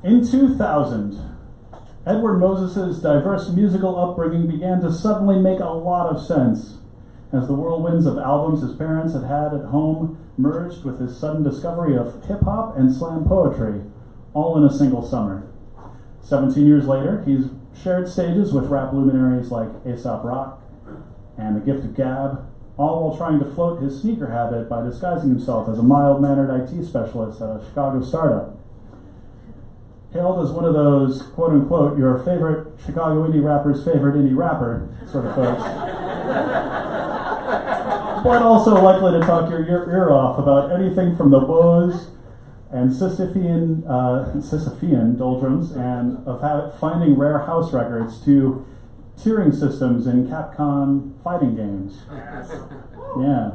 In 2000, Edward Moses' diverse musical upbringing began to suddenly make a lot of sense as the whirlwinds of albums his parents had had at home merged with his sudden discovery of hip-hop and slam poetry, all in a single summer. 17 years later, he's shared stages with rap luminaries like A$AP Rock and The Gift of Gab, all while trying to float his sneaker habit by disguising himself as a mild-mannered IT specialist at a Chicago startup. Hailed as one of those, quote-unquote, your favorite Chicago indie rapper's favorite indie rapper sort of folks. But also likely to talk your ear off about anything from the woes and Sisyphean doldrums and of finding rare house records to tiering systems in Capcom fighting games. Yeah.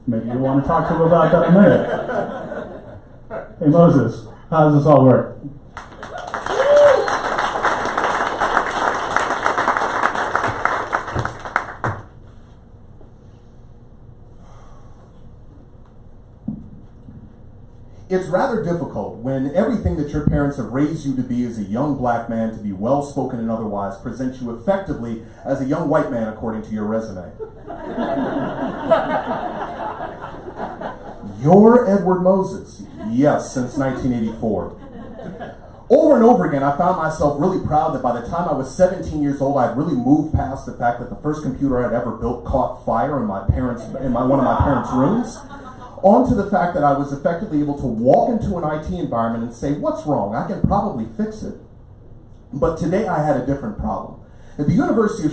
Maybe you want to talk to him about that in a minute. Hey Moses, how does this all work? It's rather difficult when everything that your parents have raised you to be as a young black man, to be well-spoken and otherwise, presents you effectively as a young white man according to your resume. You're Edward Moses. Yes, since 1984. Over and over again, I found myself really proud that by the time I was 17 years old, I'd really moved past the fact that the first computer I'd ever built caught fire in one of my parents' rooms, onto the fact that I was effectively able to walk into an IT environment and say, what's wrong? I can probably fix it. But today I had a different problem. At the University of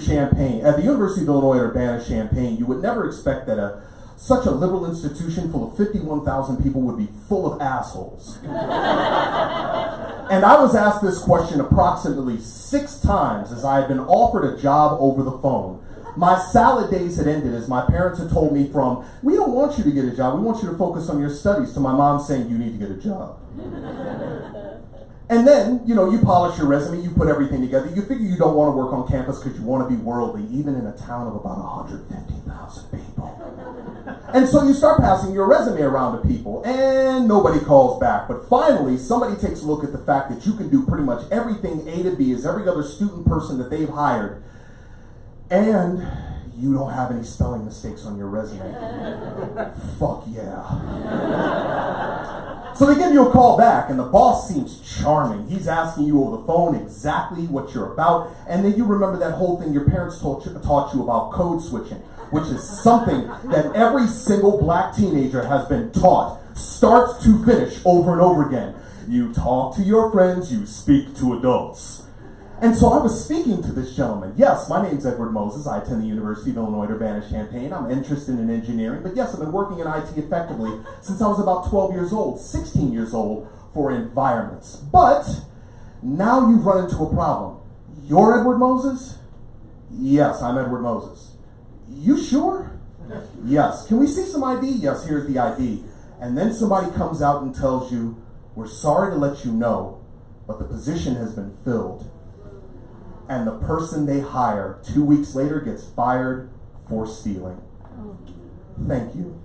Illinois Urbana-Champaign, you would never expect that such a liberal institution full of 51,000 people would be full of assholes. And I was asked this question approximately 6 times as I had been offered a job over the phone. My salad days had ended as my parents had told me from, we don't want you to get a job, we want you to focus on your studies, to my mom saying, you need to get a job. And then, you polish your resume, you put everything together, you figure you don't want to work on campus because you want to be worldly, even in a town of about 150,000 people. And so you start passing your resume around to people, and nobody calls back. But finally, somebody takes a look at the fact that you can do pretty much everything A to B as every other student person that they've hired, and you don't have any spelling mistakes on your resume. Fuck yeah. So they give you a call back, and the boss seems charming. He's asking you over the phone exactly what you're about, and then you remember that whole thing your parents taught you about code switching, which is something that every single black teenager has been taught, start to finish, over and over again. You talk to your friends, you speak to adults. And so I was speaking to this gentleman. Yes, my name's Edward Moses. I attend the University of Illinois Urbana-Champaign. I'm interested in engineering, but yes, I've been working in IT effectively since I was about 12 years old, 16 years old for environments. But now you've run into a problem. You're Edward Moses? Yes, I'm Edward Moses. You sure? Yes. Can we see some ID? Yes, here's the ID. And then somebody comes out and tells you, we're sorry to let you know, but the position has been filled. And the person they hire 2 weeks later gets fired for stealing. Thank you.